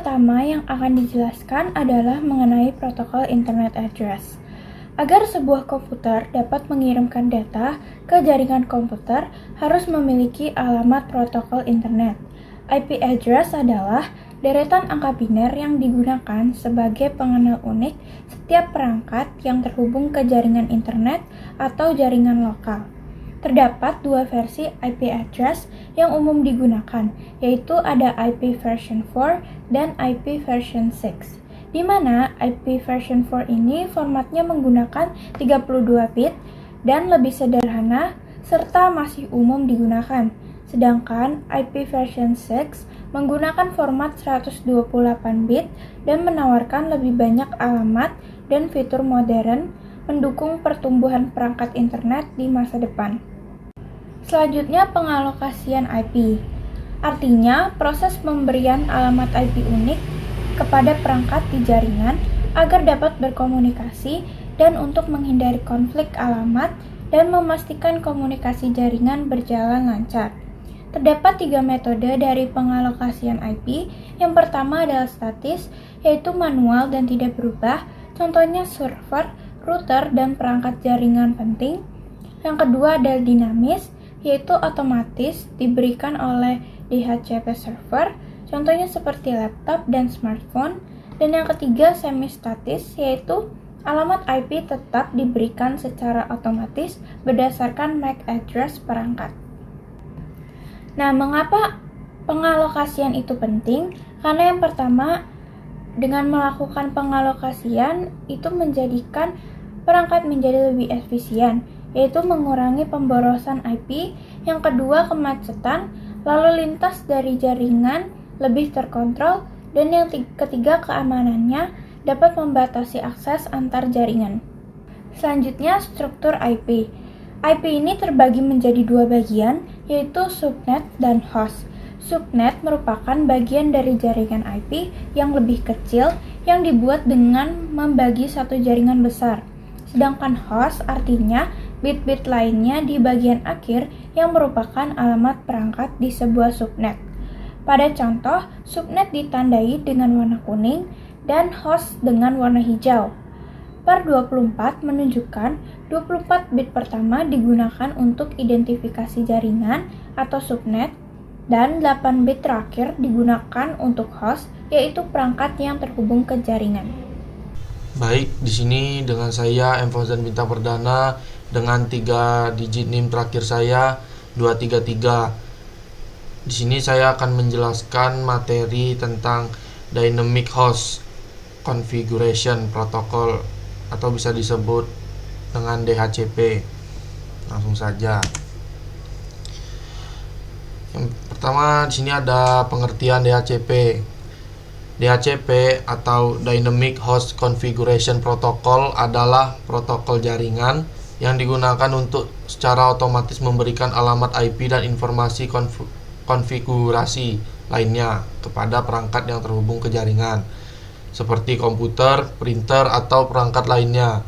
pertama yang akan dijelaskan adalah mengenai protokol Internet Address. Agar sebuah komputer dapat mengirimkan data ke jaringan komputer, harus memiliki alamat protokol internet. IP address adalah deretan angka biner yang digunakan sebagai pengenal unik setiap perangkat yang terhubung ke jaringan internet atau jaringan lokal. Terdapat dua versi IP address yang umum digunakan, yaitu ada IP version 4 dan IP version 6, di mana IP version 4 ini formatnya menggunakan 32 bit dan lebih sederhana serta masih umum digunakan. Sedangkan IP version 6 menggunakan format 128 bit dan menawarkan lebih banyak alamat dan fitur modern mendukung pertumbuhan perangkat internet di masa depan. Selanjutnya, pengalokasian IP. Artinya, proses pemberian alamat IP unik kepada perangkat di jaringan agar dapat berkomunikasi dan untuk menghindari konflik alamat dan memastikan komunikasi jaringan berjalan lancar. Terdapat 3 metode dari pengalokasian IP. Yang pertama adalah statis, yaitu manual dan tidak berubah, contohnya server, router, dan perangkat jaringan penting. Yang kedua adalah dinamis, yaitu otomatis diberikan oleh DHCP server, contohnya seperti laptop dan smartphone. Dan yang ketiga semi-statis, yaitu alamat IP tetap diberikan secara otomatis berdasarkan MAC address perangkat. Nah, mengapa pengalokasian itu penting? Karena yang pertama, dengan melakukan pengalokasian itu menjadikan perangkat menjadi lebih efisien, yaitu mengurangi pemborosan IP. Yang kedua, kemacetan, lalu lintas dari jaringan lebih terkontrol, dan yang ketiga, keamanannya dapat membatasi akses antar jaringan. Selanjutnya, struktur IP. IP ini terbagi menjadi dua bagian, yaitu subnet dan host. Subnet merupakan bagian dari jaringan IP yang lebih kecil yang dibuat dengan membagi satu jaringan besar. Sedangkan host artinya bit-bit lainnya di bagian akhir yang merupakan alamat perangkat di sebuah subnet. Pada contoh, subnet ditandai dengan warna kuning dan host dengan warna hijau. Per 24 menunjukkan 24 bit pertama digunakan untuk identifikasi jaringan atau subnet dan 8 bit terakhir digunakan untuk host, yaitu perangkat yang terhubung ke jaringan. Baik, di sini dengan saya M. Fauzan Bintang Perdana dengan 3 digit NIM terakhir saya 233. Di sini saya akan menjelaskan materi tentang Dynamic Host Configuration Protocol atau bisa disebut dengan DHCP. Langsung saja. Yang pertama di sini ada pengertian DHCP. DHCP atau Dynamic Host Configuration Protocol adalah protokol jaringan yang digunakan untuk secara otomatis memberikan alamat IP dan informasi konfigurasi lainnya kepada perangkat yang terhubung ke jaringan, seperti komputer, printer, atau perangkat lainnya.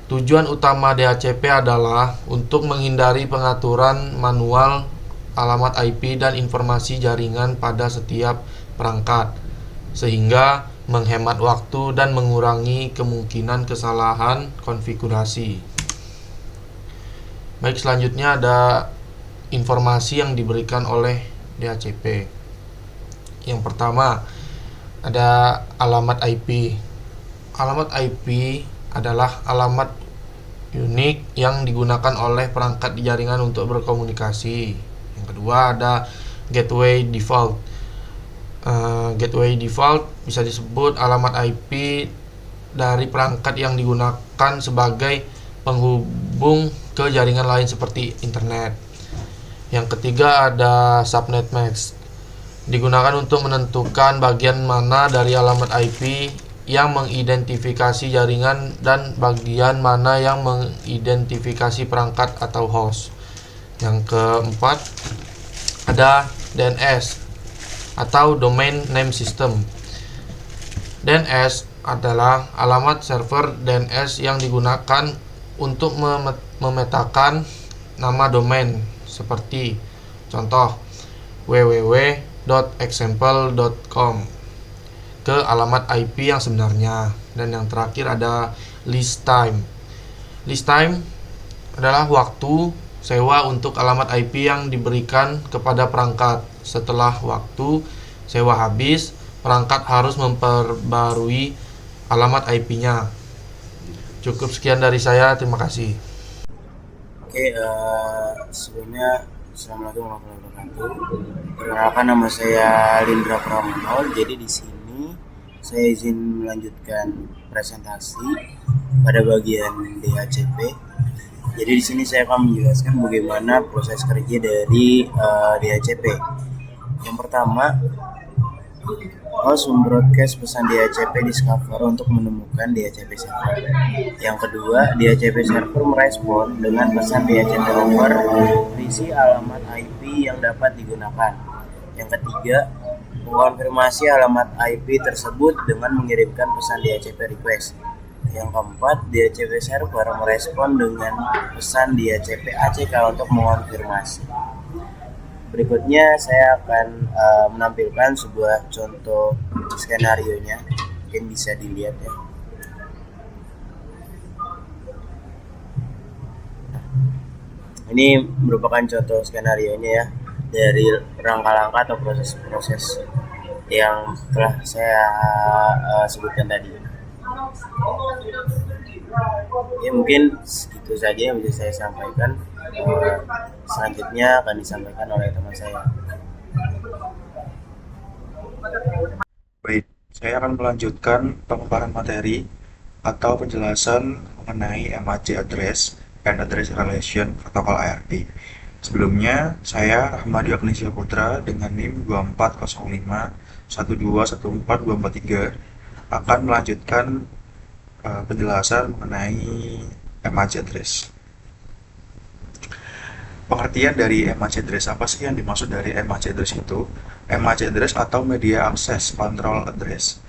Tujuan utama DHCP adalah untuk menghindari pengaturan manual alamat IP dan informasi jaringan pada setiap perangkat, sehingga menghemat waktu dan mengurangi kemungkinan kesalahan konfigurasi. Baik, selanjutnya ada informasi yang diberikan oleh DHCP. Yang pertama, ada alamat IP. Alamat IP adalah alamat unik yang digunakan oleh perangkat di jaringan untuk berkomunikasi. Yang kedua, ada gateway default. Gateway default bisa disebut alamat IP dari perangkat yang digunakan sebagai penghubung ke jaringan lain seperti internet. Yang ketiga, ada subnet mask. Digunakan untuk menentukan bagian mana dari alamat IP yang mengidentifikasi jaringan dan bagian mana yang mengidentifikasi perangkat atau host. Yang keempat, ada DNS atau Domain Name System. DNS adalah alamat server DNS yang digunakan untuk memetakan nama domain, seperti contoh www.example.com. ke alamat IP yang sebenarnya. Dan yang terakhir ada lease time. Lease time adalah waktu sewa untuk alamat IP yang diberikan kepada perangkat. Setelah waktu sewa habis, perangkat harus memperbarui alamat IP-nya. Cukup sekian dari saya, terima kasih. Oke, sebelumnya Assalamualaikum warahmatullahi wabarakatuh. Perkenalkan, nama saya Lindra Pramono. Jadi di sini saya izin melanjutkan presentasi pada bagian DHCP. Jadi di sini saya akan menjelaskan bagaimana proses kerja dari DHCP. Yang pertama, host membroadcast pesan DHCP discover untuk menemukan DHCP server. Yang kedua, DHCP server merespon dengan pesan DHCP over berisi alamat IP yang dapat digunakan. Yang ketiga, mengonfirmasi alamat IP tersebut dengan mengirimkan pesan DHCP request. Yang keempat, DHCP server merespon dengan pesan DHCP ACK untuk mengonfirmasi. Berikutnya saya akan menampilkan sebuah contoh skenario-nya, mungkin bisa dilihat ya. Ini merupakan contoh skenario-nya ya, dari rangka-rangka atau proses-proses yang telah saya sebutkan tadi. Ya mungkin segitu saja yang bisa saya sampaikan. Selanjutnya akan disampaikan oleh teman saya. Baik, saya akan melanjutkan pemaparan materi atau penjelasan mengenai MAC Address and Address Relation Protocol ARP. Sebelumnya, saya Rahmadi Agnesya Putra dengan NIM 2405 1214243 akan melanjutkan penjelasan mengenai MAC Address. Pengertian dari MAC Address, apa sih yang dimaksud dari MAC Address itu? MAC Address atau Media Access Control Address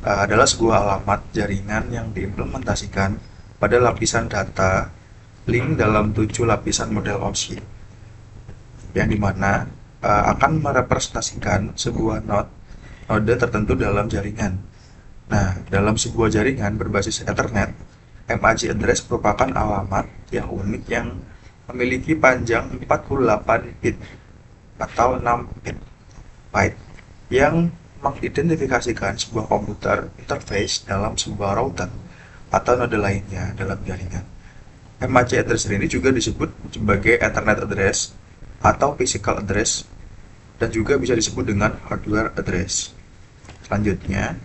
adalah sebuah alamat jaringan yang diimplementasikan pada lapisan data link dalam 7 lapisan model objek, yang dimana akan merepresentasikan sebuah node tertentu dalam jaringan. Nah, dalam sebuah jaringan berbasis Ethernet, MAC Address merupakan alamat yang unik yang memiliki panjang 48 bit atau 6 byte yang mengidentifikasikan sebuah komputer interface dalam sebuah router atau node lainnya dalam jaringan. MAC address ini juga disebut sebagai Ethernet address atau physical address dan juga bisa disebut dengan hardware address. Selanjutnya,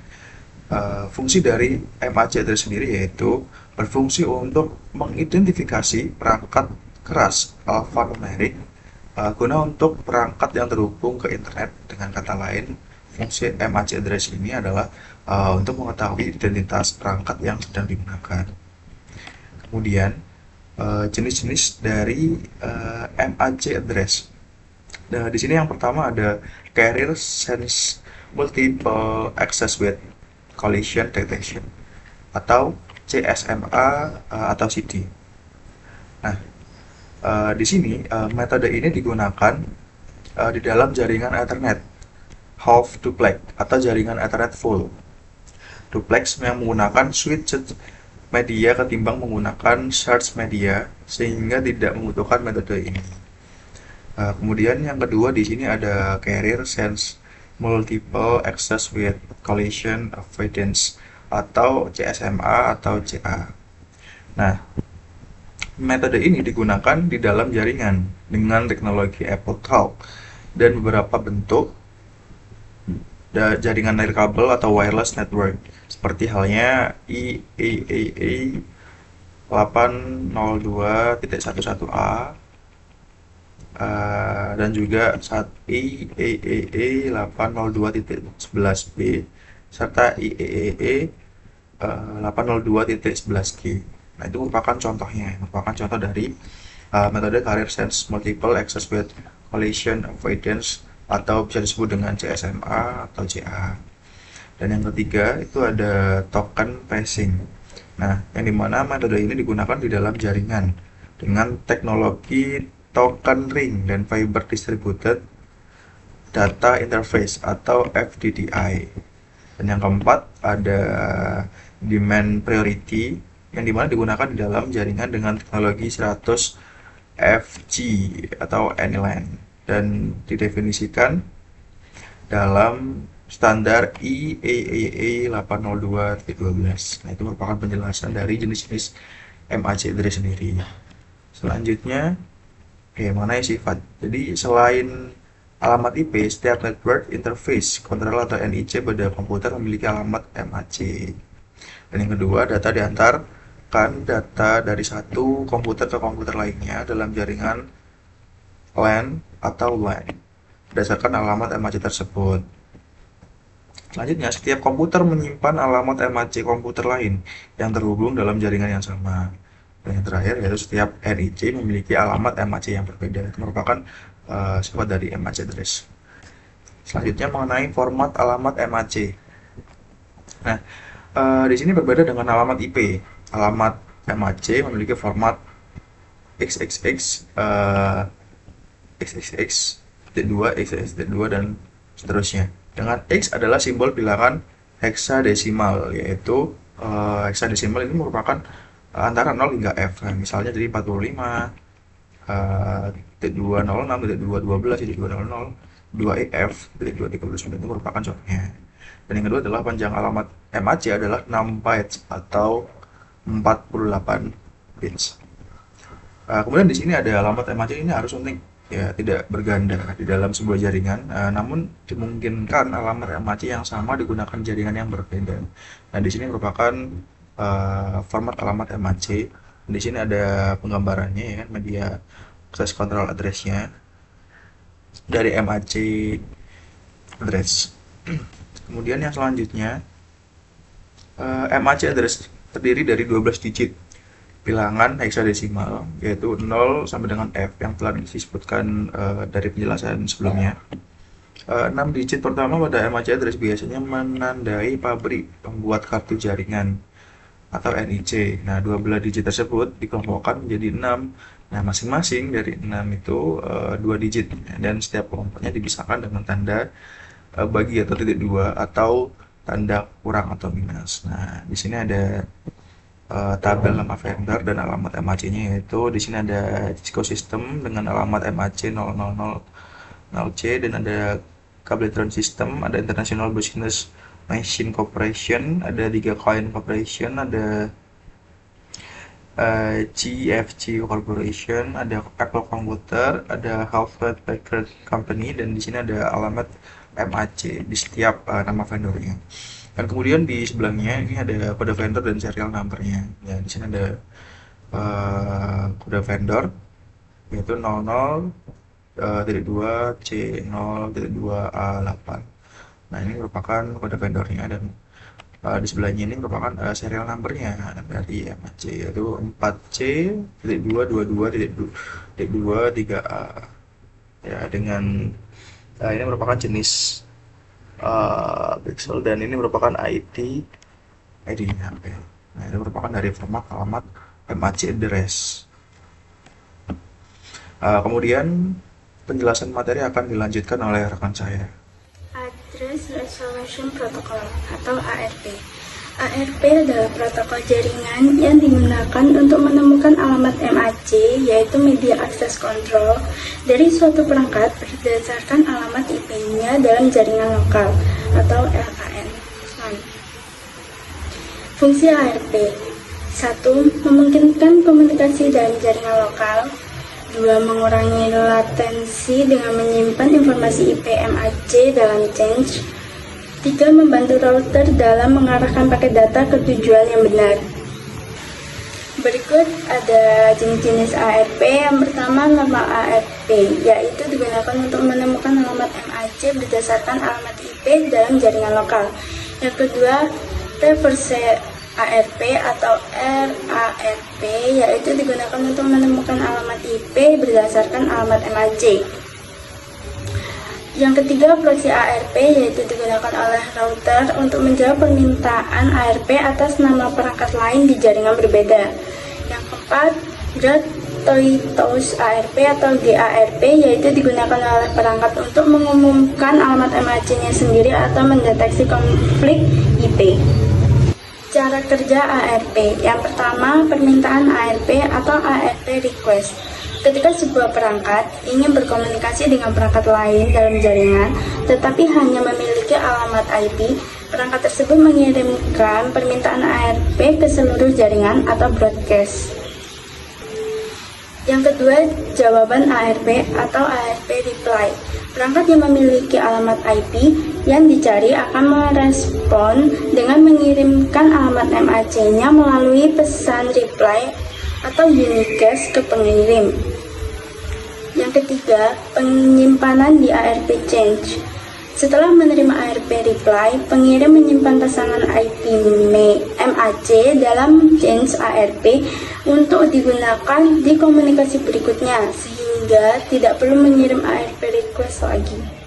fungsi dari MAC address sendiri yaitu berfungsi untuk mengidentifikasi perangkat keras alphanumerik guna untuk perangkat yang terhubung ke internet. Dengan kata lain, fungsi MAC address ini adalah untuk mengetahui identitas perangkat yang sedang digunakan. Kemudian jenis-jenis dari MAC address. Nah, di sini yang pertama ada Carrier Sense Multiple Access with Collision Detection atau CSMA atau CD. Nah, di sini metode ini digunakan di dalam jaringan Ethernet half duplex atau jaringan Ethernet full duplex yang menggunakan switched media ketimbang menggunakan charged media, sehingga tidak membutuhkan metode ini. Kemudian yang kedua di sini ada Carrier Sense Multiple Access with Collision Avoidance atau CSMA atau CA. Nah, metode ini digunakan di dalam jaringan dengan teknologi AppleTalk dan beberapa bentuk jaringan nirkabel atau wireless network seperti halnya IEEE 802.11a dan juga IEEE 802.11b serta IEEE 802.11g. Nah, itu merupakan contohnya, merupakan contoh dari metode Carrier Sense Multiple Access with Collision Avoidance atau bisa disebut dengan CSMA atau CA. Dan yang ketiga itu ada token passing. Nah, yang dimana metode ini digunakan di dalam jaringan dengan teknologi token ring dan fiber distributed data interface atau FDDI. Dan yang keempat ada demand priority yang dimana digunakan di dalam jaringan dengan teknologi 100 FG atau anyLAN dan didefinisikan dalam standar IEEE 802.12. Nah, itu merupakan penjelasan dari jenis-jenis MAC address sendiri. Selanjutnya, mengenai sifat. Jadi, selain alamat IP, setiap network interface controller atau NIC pada komputer memiliki alamat MAC. Dan yang kedua, data diantarkan data dari satu komputer ke komputer lainnya dalam jaringan LAN atau LAN berdasarkan alamat MAC tersebut. Selanjutnya, setiap komputer menyimpan alamat MAC komputer lain yang terhubung dalam jaringan yang sama. Dan yang terakhir yaitu setiap NIC memiliki alamat MAC yang berbeda. Itu merupakan sifat dari MAC address. Selanjutnya mengenai format alamat MAC. Nah, di sini berbeda dengan alamat IP. Alamat MAC memiliki format XXX, XXX, T2, XXX, T2 dan seterusnya. Dengan X adalah simbol bilangan heksadesimal, yaitu heksadesimal ini merupakan antara 0 hingga F. Nah, misalnya dari 45, T206, T212, T200, 2EF, T239 itu merupakan contohnya. Dan yang kedua adalah panjang alamat MAC adalah 6 bytes atau 48 bits. Kemudian di sini ada alamat MAC ini harus unik, ya tidak berganda di dalam sebuah jaringan, namun dimungkinkan alamat MAC yang sama digunakan jaringan yang berbeda. Nah, di sini merupakan format alamat MAC. Di sini ada penggambarannya ya, media access control address-nya dari MAC address. Kemudian yang selanjutnya, MAC address terdiri dari 12 digit bilangan heksadesimal, yaitu 0 sampai dengan F yang telah disebutkan dari penjelasan sebelumnya. 6 digit pertama pada MAC address biasanya menandai pabrik pembuat kartu jaringan atau NIC. Nah, 12 digit tersebut dikelompokkan menjadi 6. Nah, masing-masing dari 6 itu 2 digit dan setiap kelompoknya dipisahkan dengan tanda bagi atau titik 2 atau tanda kurang atau minus. Nah, di sini ada tabel nama vendor dan alamat MAC-nya, yaitu di sini ada Cisco System dengan alamat MAC 0000C dan ada Cabletron System, ada International Business Machine Corporation, ada Giga Coin Corporation, ada GFG Corporation, ada Apple Computer, ada Hewlett Packard Company, dan di sini ada alamat MAC di setiap nama vendornya. Dan kemudian di sebelahnya ini ada kode vendor dan serial number-nya. Ya, di sini ada kode vendor yaitu 00.2C0.2A8. Nah, ini merupakan kode vendornya, dan di sebelahnya ini merupakan serial number-nya dari MAC, yaitu 4C.222.23A. Ya, dengan ini merupakan jenis pixel, dan ini merupakan ID-nya. Nah, ini merupakan dari format alamat MAC address. Kemudian penjelasan materi akan dilanjutkan oleh rekan saya. Address Resolution Protocol atau ARP. ARP adalah protokol jaringan yang digunakan untuk menemukan alamat MAC, yaitu Media Access Control, dari suatu perangkat berdasarkan alamat IP-nya dalam jaringan lokal atau LAN. Fungsi ARP: 1. Memungkinkan komunikasi dalam jaringan lokal. 2. Mengurangi latensi dengan menyimpan informasi IP MAC dalam change. 3. Membantu router dalam mengarahkan paket data ke tujuan yang benar. Berikut ada jenis-jenis ARP. Yang pertama, normal ARP, yaitu digunakan untuk menemukan alamat MAC berdasarkan alamat IP dalam jaringan lokal. Yang kedua, reverse ARP atau RARP, yaitu digunakan untuk menemukan alamat IP berdasarkan alamat MAC. Yang ketiga, proxy ARP, yaitu digunakan oleh router untuk menjawab permintaan ARP atas nama perangkat lain di jaringan berbeda. Yang keempat, TOITOS ARP atau GARP, yaitu digunakan oleh perangkat untuk mengumumkan alamat MAC-nya sendiri atau mendeteksi konflik IP. Cara kerja ARP. Yang pertama, permintaan ARP atau ARP request. Ketika sebuah perangkat ingin berkomunikasi dengan perangkat lain dalam jaringan, tetapi hanya memiliki alamat IP, perangkat tersebut mengirimkan permintaan ARP ke seluruh jaringan atau broadcast. Yang kedua, jawaban ARP atau ARP reply. Perangkat yang memiliki alamat IP yang dicari akan merespon dengan mengirimkan alamat MAC-nya melalui pesan reply atau unicast ke pengirim. Yang ketiga, penyimpanan di ARP change. Setelah menerima ARP reply, pengirim menyimpan pasangan IP MAC dalam change ARP untuk digunakan di komunikasi berikutnya, sehingga tidak perlu mengirim ARP request lagi.